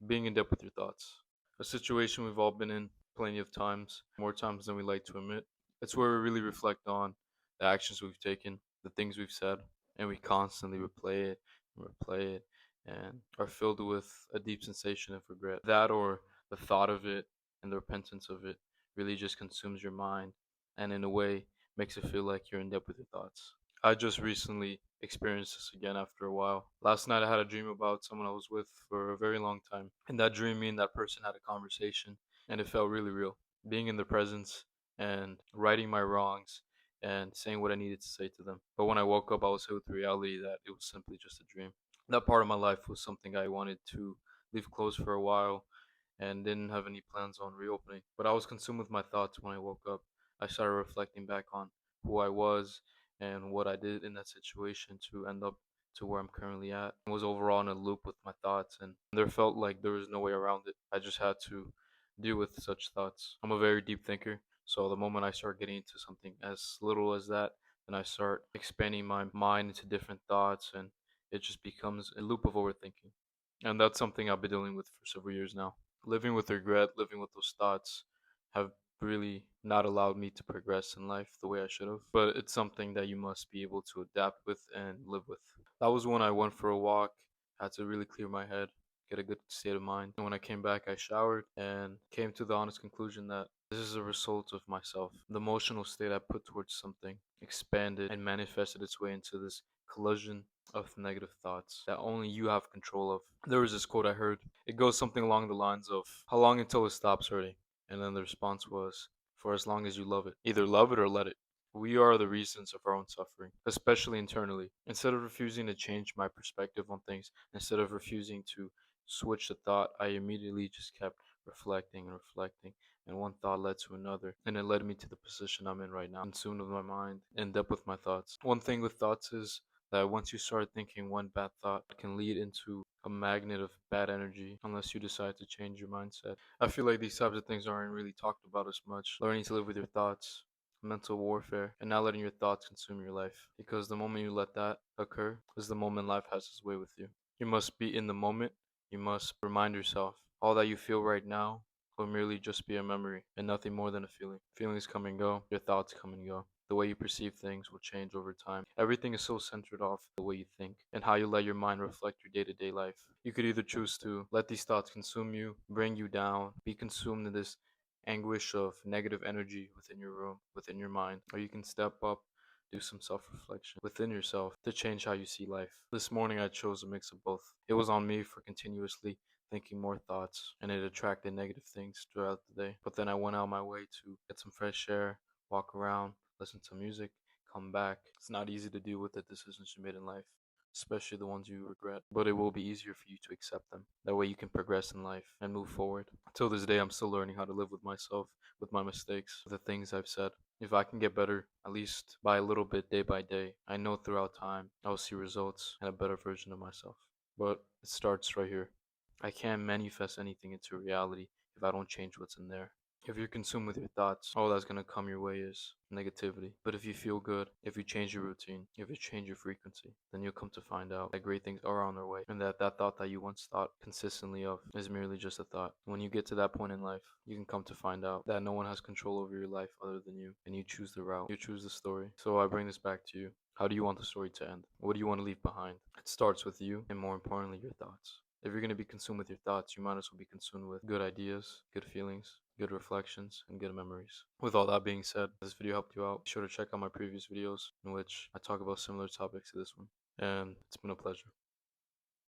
being in depth with your thoughts. A situation we've all been in plenty of times, more times than we like to admit. It's where we really reflect on the actions we've taken, the things we've said, and we constantly replay it and replay it and are filled with a deep sensation of regret. That or the thought of it and the repentance of it really just consumes your mind and in a way makes it feel like you're in depth with your thoughts. I just recently experienced this again after a while. Last night I had a dream about someone I was with for a very long time. In that dream, me and that person had a conversation and it felt really real. Being in the presence and righting my wrongs and saying what I needed to say to them. But when I woke up, I was hit with the reality that it was simply just a dream. That part of my life was something I wanted to leave closed for a while and didn't have any plans on reopening. But I was consumed with my thoughts when I woke up. I started reflecting back on who I was and what I did in that situation to end up to where I'm currently at. I was overall in a loop with my thoughts and there felt like there was no way around it. I just had to deal with such thoughts. I'm a very deep thinker, so the moment I start getting into something as little as that, then I start expanding my mind into different thoughts and it just becomes a loop of overthinking. And that's something I've been dealing with for several years now. Living with regret, living with those thoughts have really not allowed me to progress in life the way I should have. But it's something that you must be able to adapt with and live with. That was when I went for a walk, had to really clear my head, get a good state of mind. And when I came back, I showered and came to the honest conclusion that this is a result of myself. The emotional state I put towards something expanded and manifested its way into this collision of negative thoughts that only you have control of. There was this quote I heard. It goes something along the lines of, how long until it stops hurting? And then the response was, for as long as you love it. Either love it or let it. We are the reasons of our own suffering, especially internally. Instead of refusing to change my perspective on things, instead of refusing to switch the thought, I immediately just kept reflecting and reflecting. And one thought led to another, and it led me to the position I'm in right now, consumed with my mind, in depth with my thoughts. One thing with thoughts is that once you start thinking one bad thought, it can lead into a magnet of bad energy unless you decide to change your mindset. I feel like these types of things aren't really talked about as much. Learning to live with your thoughts, mental warfare, and not letting your thoughts consume your life. Because the moment you let that occur is the moment life has its way with you. You must be in the moment. You must remind yourself all that you feel right now will merely just be a memory and nothing more than a feeling. Feelings come and go, your thoughts come and go. The way you perceive things will change over time. Everything is so centered off the way you think and how you let your mind reflect your day to day life. You could either choose to let these thoughts consume you, bring you down, be consumed in this anguish of negative energy within your room, within your mind, or you can step up, do some self reflection within yourself to change how you see life. This morning I chose a mix of both. It was on me for continuously thinking more thoughts and it attracted negative things throughout the day. But then I went out my way to get some fresh air, walk around, listen to music, come back. It's not easy to deal with the decisions you made in life, especially the ones you regret, but it will be easier for you to accept them. That way you can progress in life and move forward. Till this day, I'm still learning how to live with myself, with my mistakes, with the things I've said. If I can get better, at least by a little bit, day by day, I know throughout time I'll see results and a better version of myself. But it starts right here. I can't manifest anything into reality if I don't change what's in there. If you're consumed with your thoughts, all that's gonna come your way is negativity. But if you feel good, if you change your routine, if you change your frequency, then you'll come to find out that great things are on their way and that that thought that you once thought consistently of is merely just a thought. When you get to that point in life, you can come to find out that no one has control over your life other than you, and you choose the route, you choose the story. So I bring this back to you. How do you want the story to end? What do you want to leave behind? It starts with you, and more importantly, your thoughts. If you're going to be consumed with your thoughts, you might as well be consumed with good ideas, good feelings, good reflections, and good memories. With all that being said, if this video helped you out, be sure to check out my previous videos in which I talk about similar topics to this one. And it's been a pleasure.